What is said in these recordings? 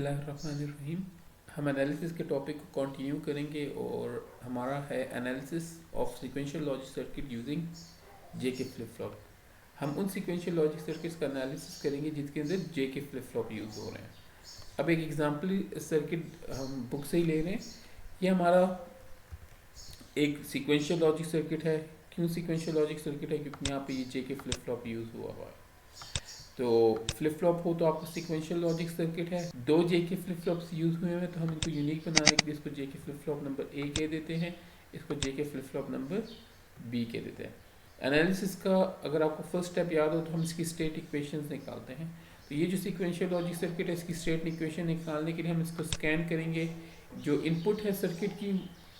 बिस्मिल्लाहिर्रहमानिर्रहीम। हम एनालिसिस के टॉपिक को कंटिन्यू करेंगे और हमारा है analysis of sequential logic circuit using JK flip flop. हम उन सीक्वेंशियल लॉजिक सर्किट्स का एनालिसिस करेंगे जिसके अंदर जेके फ्लिप फ्लॉप यूज़ हो रहे हैं। अब एक एग्जांपल सर्किट हम बुक से ही ले रहे हैं। ये हमारा एक सीक्वेंशियल लॉजिक सर्किट है। क्यों सीक्वेंशियल लॉजिक सर्किट है? क्योंकि यहाँ पे ये जेके फ्लिप फ्लॉप यूज़ हुआ है। तो फ्लिप फ्लॉप हो तो आपका सीक्वेंशियल लॉजिक सर्किट है। दो जेके फ्लिप फ्लॉप्स यूज हुए हैं तो हम इनको यूनिक बनाने के लिए इसको JK flip flop number A कह देते हैं, इसको JK flip flop number B कह देते हैं। एनालिसिस का अगर आपको फर्स्ट स्टेप याद हो तो हम इसकी स्टेट इक्वेशंस निकालते हैं। तो ये जो सीक्वेंशियल लॉजिक सर्किट है इसकी स्टेट इक्वेशन निकालने के लिए हम इसको स्कैन करेंगे। जो इनपुट है सर्किट की,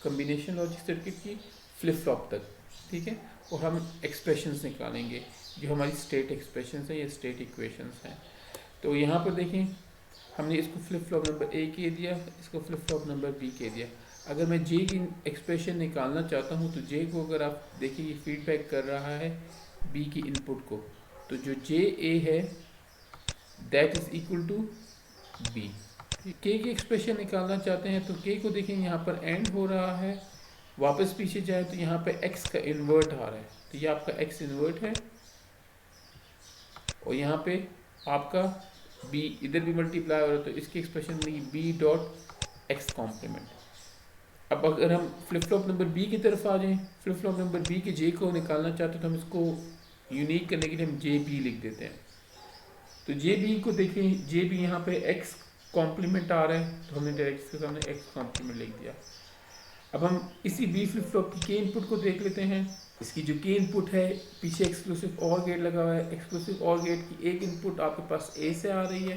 कम्बिनेशन लॉजिक सर्किट की, फ्लिप फ्लॉप तक, ठीक है। और हम एक्सप्रेशंस निकालेंगे जो हमारी स्टेट एक्सप्रेशंस हैं या स्टेट इक्वेशंस हैं। तो यहाँ पर देखें, हमने इसको फ्लिप फ्लॉप नंबर ए कह दिया, इसको फ्लिप फ्लॉप नंबर बी कह दिया। अगर मैं जे की एक्सप्रेशन निकालना चाहता हूँ तो जे को अगर आप देखिए ये फीडबैक कर रहा है बी की इनपुट को, तो जो जे ए है that is equal to B. K की एक्सप्रेशन निकालना चाहते हैं तो के को देखें यहाँ पर एंड हो रहा है, वापस पीछे जाए तो यहाँ पे एक्स का इन्वर्ट आ रहा है, तो ये आपका एक्स इन्वर्ट है और यहाँ पे आपका बी इधर भी मल्टीप्लाई हो रहा है, तो इसकी एक्सप्रेशन बनेगी बी डॉट एक्स कॉम्प्लीमेंट। अब अगर हम फ्लिप फ्लॉप नंबर बी की तरफ आ जाएं, फ्लिप फ्लॉप नंबर बी के जे को निकालना चाहते हैं तो हम इसको यूनिक करने के लिए हम जे बी लिख देते हैं। तो जे बी को देखें, जे बी यहाँ पे एक्स कॉम्प्लीमेंट आ रहा है तो हमने डायरेक्ट इसके सामने एक्स कॉम्प्लीमेंट लिख दिया। अब हम इसी बी फ्लिप फ्लॉप की के इनपुट को देख लेते हैं। इसकी जो के इनपुट है, पीछे एक्सक्लूसिव और गेट लगा हुआ है। एक्सक्लूसिव और गेट की एक इनपुट आपके पास ए से आ रही है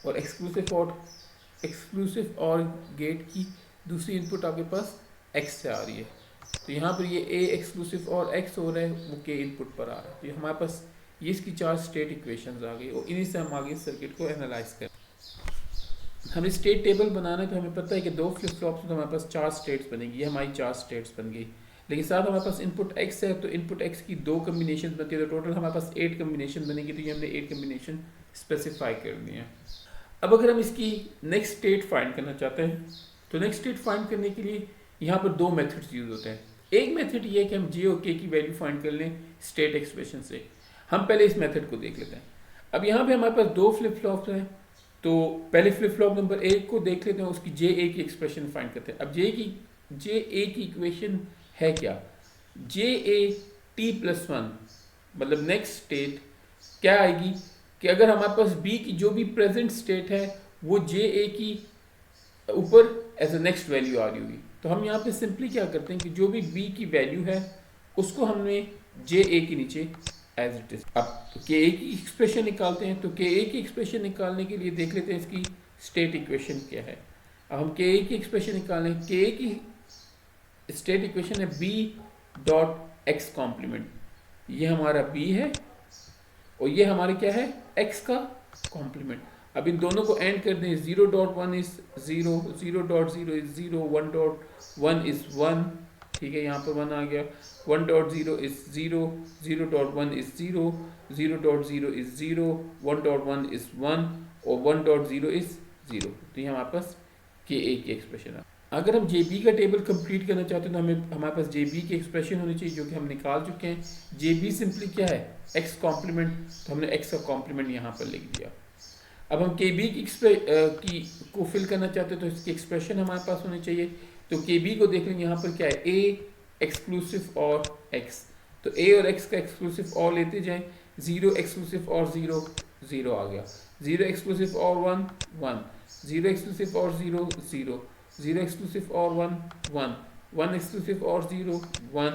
और एक्सक्लूसिव और गेट की दूसरी इनपुट आपके पास एक्स से आ रही है। तो यहाँ पर ये ए एक्सक्लूसिव और एक्स हो रहा है, वो के इनपुट पर आ रहा है। तो हमारे पास ये इसकी चार स्टेट इक्वेशंस आ गई और इन्हीं से हम आगे सर्किट को एनालाइज करें। हमें स्टेट टेबल बनाना है तो हमें पता है कि दो फ्लिप फ्लॉप्स में तो हमारे पास चार स्टेट्स बनेगी। ये हमारी चार स्टेट्स बन गई, लेकिन साथ हमारे पास इनपुट एक्स है तो इनपुट एक्स की दो कम्बिनेशन बनती है, तो टोटल हमारे पास 8 कम्बिनेशन बनेगी। तो ये हमने 8 कम्बिनेशन स्पेसिफाई कर दी है। अब अगर हम इसकी नेक्स्ट स्टेट फाइंड करना चाहते हैं तो नेक्स्ट स्टेट फाइंड करने के लिए यहाँ पर दो मेथड्स यूज होते हैं। एक मेथड ये है कि हम जे और के की वैल्यू फाइंड कर लें स्टेट एक्सप्रेशन से। हम पहले इस मेथड को देख लेते हैं। अब यहाँ पे हमारे पास दो फ्लिप फ्लॉप्स हैं, तो पहले फ्लिप फ्लॉप नंबर एक को देख लेते हैं, उसकी जे ए की एक्सप्रेशन फाइंड करते हैं। अब जे ए की इक्वेशन है क्या? जे ए टी प्लस वन, मतलब नेक्स्ट स्टेट क्या आएगी कि अगर हमारे पास बी की जो भी प्रेजेंट स्टेट है वो जे ए की ऊपर एज अ नेक्स्ट वैल्यू आ रही होगी। तो हम यहाँ पे सिंपली क्या करते हैं कि जो भी बी की वैल्यू है उसको हमने जे ए के नीचे एज इट इज। अब के ए की एक्सप्रेशन निकालते हैं, तो के ए की एक्सप्रेशन निकालने के लिए देख लेते हैं इसकी स्टेट इक्वेशन क्या है। अब हम के ए की एक्सप्रेशन निकालें, के ए की स्टेट इक्वेशन है बी डॉट एक्स कॉम्प्लीमेंट। ये हमारा बी है और ये हमारे क्या है, एक्स का कॉम्प्लीमेंट। अब इन दोनों को एंड कर दें, 0.1 इज 0, 0.0 इज 0, 1.1 इज 1, ठीक है, यहाँ पर 1 आ गया। 1.0 इज 0, 0.1 इज 0, 0.0 इज 0, 1.1 इज 1 और 1.0 इज 0। तो ये हमारे पास के ए की एक्सप्रेशन है। अगर हम जे बी का टेबल कंप्लीट करना चाहते हैं तो हमें हमारे पास जे बी की एक्सप्रेशन होनी चाहिए, जो कि हम निकाल चुके हैं। जे बी सिंपली क्या है, एक्स कॉम्प्लीमेंट, तो हमने एक्स का कॉम्प्लीमेंट यहाँ पर लिख दिया। अब हम के बी की को फिल करना चाहते हैं तो इसकी एक्सप्रेशन हमारे पास होनी चाहिए। तो के बी को देख लेंगे, यहाँ पर क्या है, ए एक्सक्लूसिव और एक्स, तो ए और एक्स का एक्सक्लूसिव और लेते जाएं। 0 एक्सक्लूसिव और 0, 0 आ गया। 0 एक्सक्लूसिव और 1, 1, 0 एक्सक्लूसिव और 0, 0, 0 एक्सक्लूसिव और 1, 1, 1 एक्सक्लूसिव और 0, 1,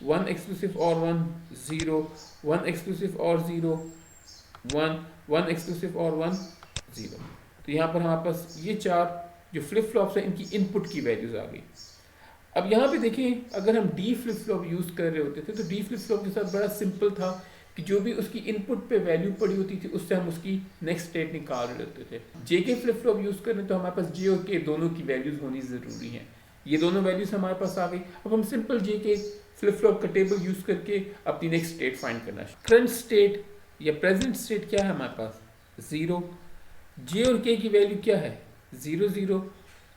1 एक्सक्लूसिव और 1, 0, 1 एक्सक्लूसिव और 0, 1, 1 एक्सक्लूसिव और 1, 0। तो यहाँ पर हमारे पास ये चार जो फ्लिप फ्लॉप्स हैं इनकी इनपुट की वैल्यूज आ गई। अब यहाँ पे देखें, अगर हम डी फ्लिप फ्लॉप यूज कर रहे होते थे तो डी फ्लिप फ्लॉप के साथ बड़ा सिंपल था कि जो भी उसकी इनपुट पे वैल्यू पड़ी होती थी उससे हम उसकी नेक्स्ट स्टेट निकाल रहे होते थे। जे के फ्लिप फ्लॉप यूज कर रहे हैं तो हमारे पास जे और के दोनों की वैल्यूज होनी जरूरी है। ये दोनों वैल्यूज हमारे पास आ गई। अब हम सिंपल जे के फ्लिप फ्लॉप का टेबल यूज करके अपनी नेक्स्ट स्टेट फाइंड करना है। करंट स्टेट या प्रेजेंट स्टेट क्या है हमारे पास, 0। जे और के की वैल्यू क्या है 0 0,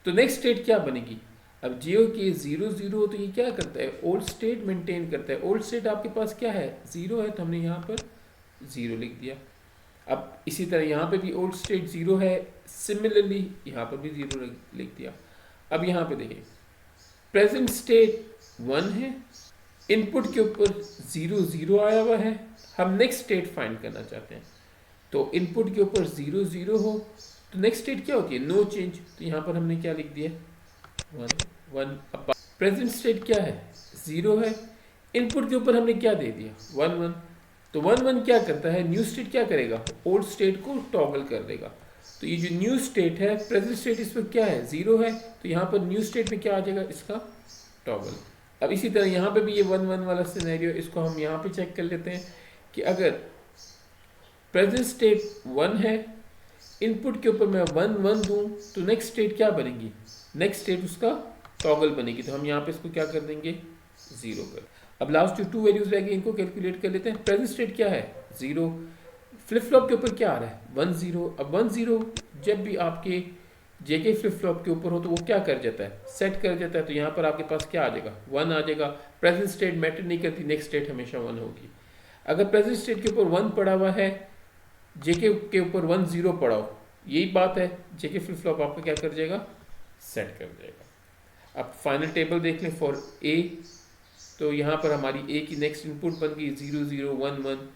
तो नेक्स्ट स्टेट क्या बनेगी। अब जे और के 0 0 तो ये क्या करता है ओल्ड स्टेट मेंटेन करता है। ओल्ड स्टेट आपके पास क्या है 0 है, तो हमने यहाँ पर 0 लिख दिया। अब इसी तरह यहाँ पे भी ओल्ड स्टेट 0 है, सिमिलरली यहाँ पर भी 0 लिख दिया। अब यहाँ पे देखिए प्रेजेंट स्टेट 1 है, इनपुट के ऊपर 0 0 आया हुआ है, हम नेक्स्ट स्टेट फाइंड करना चाहते हैं। तो इनपुट के ऊपर 0 0 हो तो नेक्स्ट स्टेट क्या होती है नो चेंज, तो यहाँ पर हमने क्या लिख दिया 1 1। प्रेजेंट स्टेट क्या है 0 है, इनपुट के ऊपर हमने क्या दे दिया 1 1, तो 1 1 क्या करता है न्यू स्टेट क्या करेगा ओल्ड स्टेट को टॉगल कर देगा। तो ये जो न्यू स्टेट है प्रेजेंट स्टेट इस पर क्या है 0 है, तो यहाँ पर न्यू स्टेट में क्या आ जाएगा इसका टॉगल। अब इसी तरह यहाँ पे भी ये 1 1 वाला सिनेरियो, इसको हम यहाँ पे चेक कर लेते हैं कि अगर प्रेजेंट स्टेट 1 है, इनपुट के ऊपर मैं 1 1 दूं तो नेक्स्ट स्टेट क्या बनेगी, नेक्स्ट स्टेट उसका टॉगल बनेगी। तो हम यहाँ पे इसको क्या कर देंगे 0 कर। अब लास्ट जो 2 वैल्यूज रह गई इनको कैलकुलेट कर लेते हैं। प्रेजेंट स्टेट क्या है 0, फ्लिप फ्लॉप के ऊपर क्या आ रहा है 1 0। अब 1 0 जब भी आपके जेके फ्लिप फ्लॉप के ऊपर हो तो वो क्या कर जाता है सेट कर जाता है, तो यहाँ पर आपके पास क्या आ जाएगा 1 आ जाएगा। प्रेजेंट स्टेट मैटर नहीं करती, नेक्स्ट स्टेट हमेशा 1 होगी। अगर प्रेजेंट स्टेट के ऊपर 1 पड़ा हुआ है, जेके के ऊपर 1 0 पड़ा हो, यही बात है जेके फ्लिप फ्लॉप आपका क्या कर जाएगा सेट कर जाएगा। अब फाइनल टेबल देख लें फॉर ए, तो यहाँ पर हमारी ए की नेक्स्ट इनपुट बन गई 0 0 1 1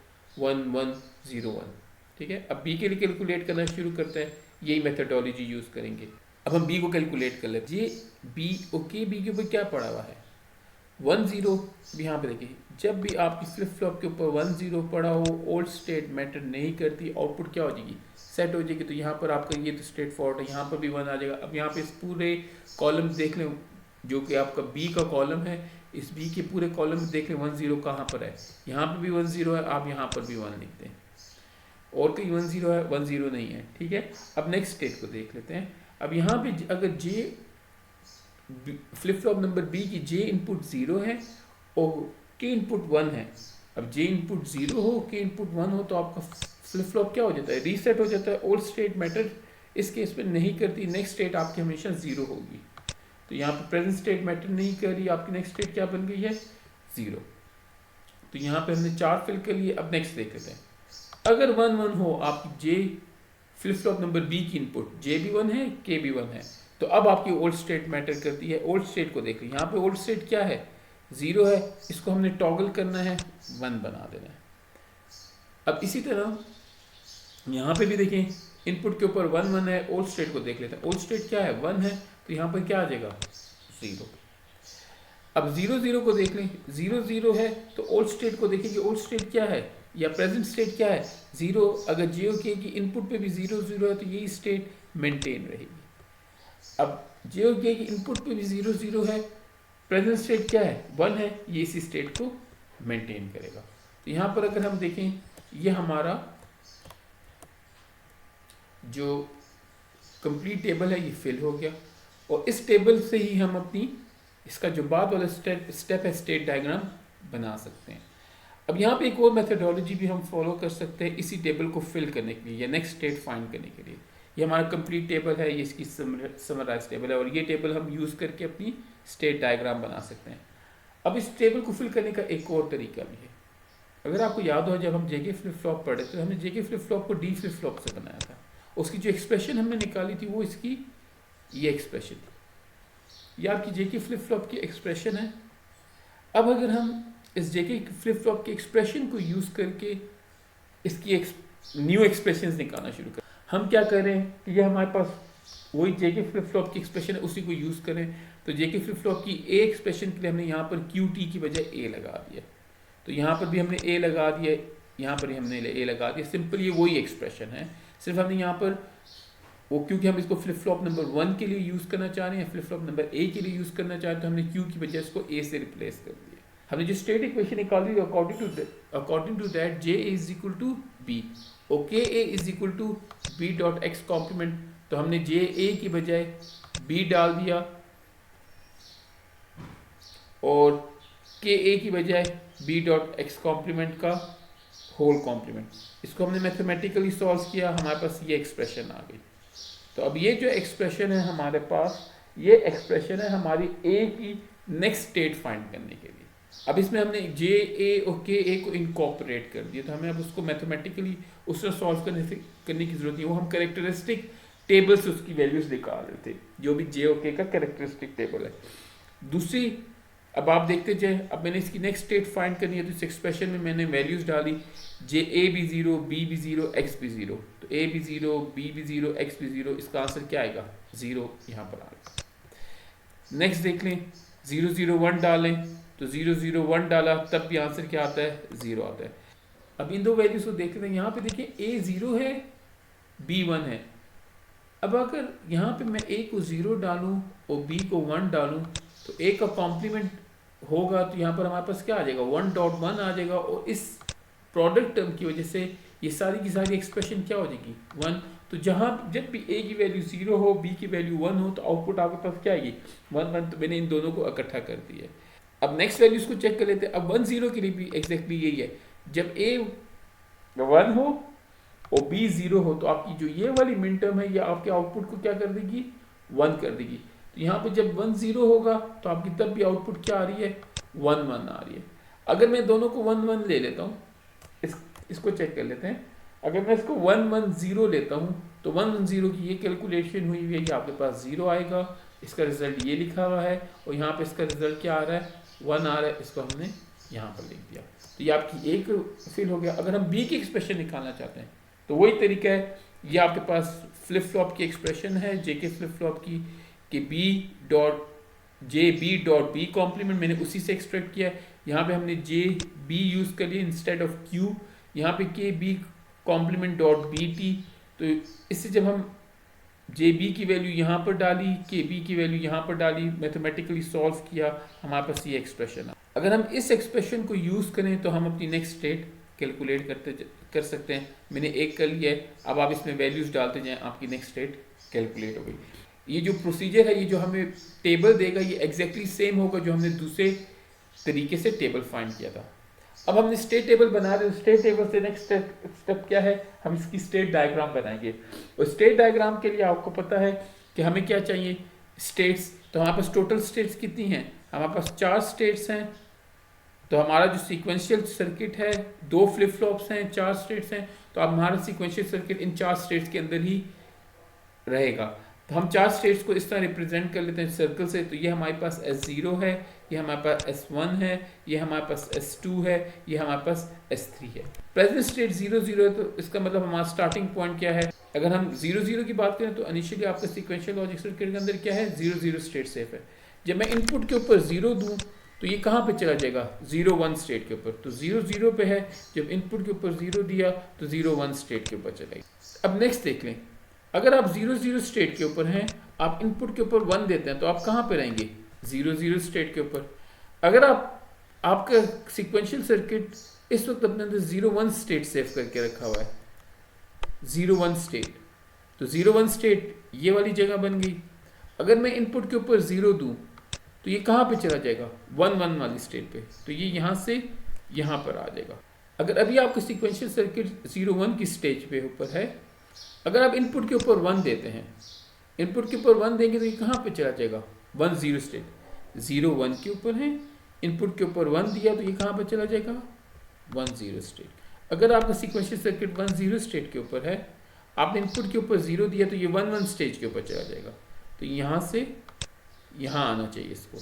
1 1 0 1। ठीक है, अब बी के लिए कैलकुलेट करना शुरू करते हैं, यही मेथडोलॉजी यूज करेंगे। अब हम बी को कैलकुलेट कर लेते हैं। ये बी ओके, बी के ऊपर क्या पड़ा हुआ है 1 0। यहाँ पे देखिए जब भी आपकी फ्लिप फ्लॉप के ऊपर 1 0 पड़ा हो, ओल्ड स्टेट मैटर नहीं करती, आउटपुट क्या हो जाएगी सेट हो जाएगी। तो यहाँ पर आपका ये तो स्ट्रेट फॉरवर्ड है, यहाँ पर भी 1 आ जाएगा। अब यहाँ पे इस पूरे कॉलम देख लें जो कि आपका बी का कॉलम है, इस बी के पूरे कॉलम में देख लें 1 0 कहाँ पर है, यहाँ पर भी 1 0 है, आप यहाँ पर भी 1 लिखते हैं, और कहीं 1 0 है 1 0 नहीं है। ठीक है, अब नेक्स्ट स्टेट को देख लेते हैं। अब यहाँ पे अगर जे फ्लिप फ्लॉप नंबर बी की जे इनपुट 0 है और के इनपुट 1 है, अब जे इनपुट 0 हो के इनपुट 1 हो तो आपका फ्लिप फ्लॉप क्या हो जाता है रीसेट हो जाता है। ओल्ड स्टेट मैटर इस केस में नहीं करती, नेक्स्ट स्टेट आपकी हमेशा 0 होगी। तो यहाँ पे प्रेजेंट स्टेट मैटर नहीं कर रही, आपकी नेक्स्ट स्टेट क्या बन गई है 0। तो यहाँ पे हमने 4 फिल कर लिए। अब नेक्स्ट देख लेते हैं, अगर 1 1 हो आपकी जे फ्लिप फ्लॉप नंबर बी की इनपुट, जे भी 1 है के भी 1 है, तो अब आपकी ओल्ड स्टेट मैटर करती है। ओल्ड स्टेट को देख लीजिए, यहाँ पे ओल्ड स्टेट क्या है 0 है, इसको हमने टॉगल करना है 1 बना देना है। अब इसी तरह यहाँ पे भी देखें इनपुट के ऊपर 1 1 है, ओल्ड स्टेट को देख लेते हैं। ओल्ड स्टेट क्या है 1 है, तो यहाँ पर क्या आ जाएगा 0। अब 0 0 को देख लें, 0 0 है तो ओल्ड स्टेट को देखें कि ओल्ड स्टेट क्या है या प्रेजेंट स्टेट क्या है 0। अगर जे ओ के की इनपुट पे भी 0 0 है तो यही स्टेट मेंटेन रहेगी। अब जे ओ के की इनपुट पे भी 0 0 है, प्रेजेंट स्टेट क्या है 1 है, ये इसी स्टेट को मेंटेन करेगा। तो यहाँ पर अगर हम देखें ये हमारा जो कंप्लीट टेबल है ये फिल हो गया, और इस टेबल से ही हम अपनी इसका जो बाद वाला स्टेप है स्टेट डायग्राम बना सकते हैं। अब यहाँ पे एक और मेथडोलॉजी भी हम फॉलो कर सकते हैं इसी टेबल को फिल करने के लिए या नेक्स्ट स्टेट फाइंड करने के लिए। ये हमारा कंप्लीट टेबल है, ये इसकी समराइज टेबल है, और ये टेबल हम यूज़ करके अपनी स्टेट डायग्राम बना सकते हैं। अब इस टेबल को फिल करने का एक और तरीका भी है। अगर आपको याद हो जब हम जेके फ्लिप फ्लॉप पढ़े तो हमने जेके फ्लिप फ्लॉप को डी फ्लिप फ्लॉप से बनाया था, उसकी जो एक्सप्रेशन हमने निकाली थी वो इसकी ये एक्सप्रेशन थी, ये आपकी जेके फ्लिप फ्लॉप की एक्सप्रेशन है। अब अगर हम इस जेके फ्लिप फ्लॉप के एक्सप्रेशन को यूज़ करके इसकी न्यू एक्सप्रेशंस निकालना शुरू करें, हम क्या करें कि ये हमारे पास वही जेके फ्लिप फ्लॉप की एक्सप्रेशन है उसी को यूज़ करें। तो जेके फ्लिप फ्लॉप की ए एक्सप्रेशन के लिए हमने यहाँ पर क्यू टी की बजाय ए लगा दिया, तो यहाँ पर भी हमने ए लगा दिया, यहाँ पर भी हमने ए लगा दिया। सिंपल ये वही एक्सप्रेशन है, सिर्फ हमने यहाँ पर वो क्योंकि हम इसको फ्लिप फ्लॉप नंबर 1 के लिए यूज़ करना चाह रहे हैं, फ्लिप फ्लॉप नंबर ए के लिए यूज़ करना चाह रहे हैं, तो हमने क्यू की बजाय इसको ए से रिप्लेस कर दिया। हमने जो स्टेट इक्वेशन निकाली according to that J is equal to B और K A is equal to B dot X complement, तो हमने जे ए की बजाय बी डाल दिया और के ए की बजाय बी डॉट एक्स कॉम्प्लीमेंट का होल कॉम्प्लीमेंट। इसको हमने मैथमेटिकली सॉल्व किया, हमारे पास ये एक्सप्रेशन आ गई। तो अब ये जो एक्सप्रेशन है हमारे पास, ये एक्सप्रेशन है हमारी ए की नेक्स्ट स्टेट फाइंड करने के लिए। अब इसमें हमने जे ए और के ए को इनकॉर्पोरेट कर दिया, तो हमें अब उसको मैथमेटिकली उससे सॉल्व करने की जरूरत नहीं। वो हम कैरेक्टरिस्टिक टेबल से उसकी वैल्यूज निकाल रहे थे, जो भी जे और के का कैरेक्टरिस्टिक टेबल है। दूसरी, अब आप देखते जाए, अब मैंने इसकी नेक्स्ट स्टेट फाइंड करनी है, तो इस एक्सप्रेशन में मैंने वैल्यूज डाली, जे ए भी 0, बी भी 0, एक्स भी 0। तो ए भी 0, बी भी 0, एक्स भी 0, इसका आंसर क्या आएगा? 0 यहाँ पर आएगा। नेक्स्ट देख लें, 0 0 1 डालें, तो 0 0 1 डाला तब भी आंसर क्या आता है? 0 आता है। अब इन दो वैल्यूज को देख लेते हैं। यहाँ पे देखिए ए 0 है, बी 1 है। अब अगर यहाँ पे मैं ए को 0 डालूं और बी को 1 डालूं, तो ए का कॉम्प्लीमेंट होगा, तो यहाँ पर हमारे पास क्या आ जाएगा? 1.1 आ जाएगा। और इस प्रोडक्ट टर्म की वजह से ये सारी की सारी एक्सप्रेशन क्या हो जाएगी? 1। तो जहाँ जब भी ए की वैल्यू 0 हो, बी की वैल्यू 1 हो, तो आउटपुट आपके पास क्या आएगी? 1 1। तो मैंने इन दोनों को इकट्ठा कर दिया। अब नेक्स्ट वैल्यूज को चेक कर लेते हैं। अब 1 0 के लिए भी एग्जैक्टली यही है। जब ए 1 हो और बी 0 हो, तो आपकी जो ये वाली मिन टर्म है, ये आपके आउटपुट को क्या कर देगी? 1 कर देगी। तो यहाँ पे जब 1 0 होगा, तो आपकी तब भी आउटपुट क्या आ रही है? 1 1 आ रही है। अगर मैं दोनों को 1 1 ले लेता हूँ, इसको चेक कर लेते हैं। अगर मैं इसको 1 1 0 लेता हूँ, तो 1 1 0 की ये कैलकुलेशन हुई है, ये आपके पास 0 आएगा। इसका रिजल्ट ये लिखा हुआ है, और यहाँ पे इसका रिजल्ट क्या आ रहा है? 1 आ रहा है। इसको हमने यहाँ पर लिख दिया। तो ये आपकी एक फिल हो गया। अगर हम बी की एक्सप्रेशन निकालना चाहते हैं, तो वही तरीका है। ये आपके पास फ्लिप फ्लॉप की एक्सप्रेशन है, जे के फ्लिप फ्लॉप की, कि B dot J B dot B complement, मैंने उसी से एक्सट्रैक्ट किया है। यहाँ पे हमने जे बी यूज़ कर लिया इंस्टेड ऑफ क्यू। यहाँ पे K B complement dot B T. तो इससे जब हम जे बी की वैल्यू यहाँ पर डाली, के बी की वैल्यू यहाँ पर डाली, मैथमेटिकली सॉल्व किया, हमारे पास ये एक्सप्रेशन है। अगर हम इस एक्सप्रेशन को यूज़ करें, तो हम अपनी नेक्स्ट स्टेट कैलकुलेट कर सकते हैं। मैंने एक कर लिया है, अब आप इसमें वैल्यूज डालते जाएं, आपकी नेक्स्ट स्टेट कैलकुलेट हो गई। ये जो प्रोसीजर है, ये जो हमें टेबल देगा, ये एग्जैक्टली सेम होगा जो हमने दूसरे तरीके से टेबल फाइंड किया था। अब हमने स्टेट टेबल बना रहे, स्टेट टेबल से नेक्स्ट स्टेप क्या है? हम इसकी स्टेट डायग्राम बनाएंगे। और स्टेट डायग्राम के लिए आपको पता है कि हमें क्या चाहिए? स्टेट्स। तो हमारे पास टोटल स्टेट्स कितनी हैं? हमारे पास 4 स्टेट्स हैं। तो हमारा जो सीक्वेंशियल सर्किट है, 2 फ्लिप फ्लॉप्स हैं, 4 स्टेट्स हैं, तो अब हमारा सीक्वेंशियल सर्किट इन 4 स्टेट्स के अंदर ही रहेगा। तो हम 4 स्टेट्स को इस तरह रिप्रेजेंट कर लेते हैं सर्कल से। तो ये हमारे पास S0 है, ये हमारे पास S1 है, ये हमारे पास S2 है, ये हमारे पास S3 है। प्रेजेंट स्टेट 0 0 है, तो इसका मतलब हमारा स्टार्टिंग पॉइंट क्या है? अगर हम 0 0 की बात करें, तो इनिशियली आपका सीक्वेंशियल लॉजिक सर्किट के अंदर क्या है? 0 0 स्टेट सेफ है। जब मैं इनपुट के ऊपर 0 दूँ, तो ये कहाँ पे चला जाएगा? 0 1 स्टेट के ऊपर। तो 0 0 पे है, जब इनपुट के ऊपर 0 दिया, तो 0 1 स्टेट के ऊपर चलेगा। अब नेक्स्ट देख लें, अगर आप 0 0 स्टेट के ऊपर हैं, आप इनपुट के ऊपर 1 देते हैं, तो आप कहाँ पे रहेंगे? 0 0 स्टेट के ऊपर। अगर आपका सीक्वेंशियल सर्किट इस वक्त अपने अंदर 0 1 स्टेट सेव करके रखा हुआ है, 0 1 स्टेट, तो 0 1 स्टेट ये वाली जगह बन गई। अगर मैं इनपुट के ऊपर 0 दूं, तो ये कहाँ पे चला जाएगा? 1 1 वाली स्टेट पे। तो ये यहाँ से यहाँ पर आ जाएगा। अगर अभी आपका सीक्वेंशियल सर्किट 0 1 की स्टेज पे ऊपर है, अगर आप इनपुट के ऊपर 1 देते हैं, इनपुट के ऊपर 1 देंगे, तो ये कहाँ पे चला जाएगा? 1 0 स्टेट। 0 1 के ऊपर है, इनपुट के ऊपर 1 दिया, तो ये कहाँ पे चला जाएगा? 1 0 स्टेट। अगर आपका सीक्वेंशियल सर्किट 1 0 स्टेट के ऊपर है, आपने इनपुट के ऊपर 0 दिया, तो ये 1 1 स्टेज के ऊपर चला जाएगा। तो यहाँ से यहाँ आना चाहिए इसको।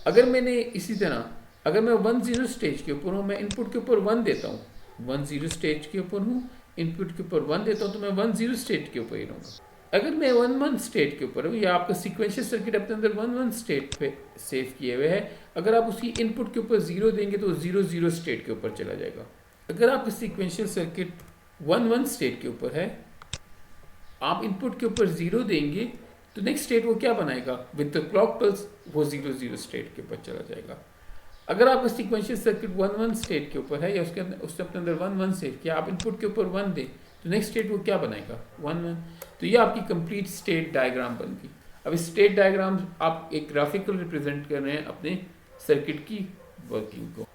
अगर मैंने इसी तरह, अगर मैं 1 0 स्टेज के ऊपर हूँ, मैं इनपुट के ऊपर 1 देता हूँ, 1 0 स्टेज के ऊपर हूँ, इनपुट के ऊपर 1 देता हूँ, तो मैं 1 0 स्टेट के ऊपर ही रहूँगा। अगर मैं 1 1 स्टेट के ऊपर हूँ, या आपका सीक्वेंशियल सर्किट अपने अंदर 1 1 स्टेट पे सेव किए हुए है, अगर आप उसकी इनपुट के ऊपर 0 देंगे, तो 0 0 स्टेट के ऊपर चला जाएगा। अगर आपका सीक्वेंशियल सर्किट 1 1 स्टेट के ऊपर है, आप इनपुट के ऊपर 0 देंगे, तो नेक्स्ट स्टेट वो क्या बनाएगा? विद द क्लॉक पल्स वो 0 0 स्टेट के ऊपर चला जाएगा। अगर आपका सीक्वेंशियल सर्किट 1 1 स्टेट के ऊपर है, या उसके अपने अंदर 1 1 स्टेट किया, आप इनपुट के ऊपर 1 दें, तो नेक्स्ट स्टेट वो क्या बनाएगा? 1 1। तो ये आपकी कंप्लीट स्टेट डायग्राम बन गई। अब इस स्टेट डायग्राम आप एक ग्राफिकल रिप्रेजेंट कर रहे हैं अपने सर्किट की वर्किंग को।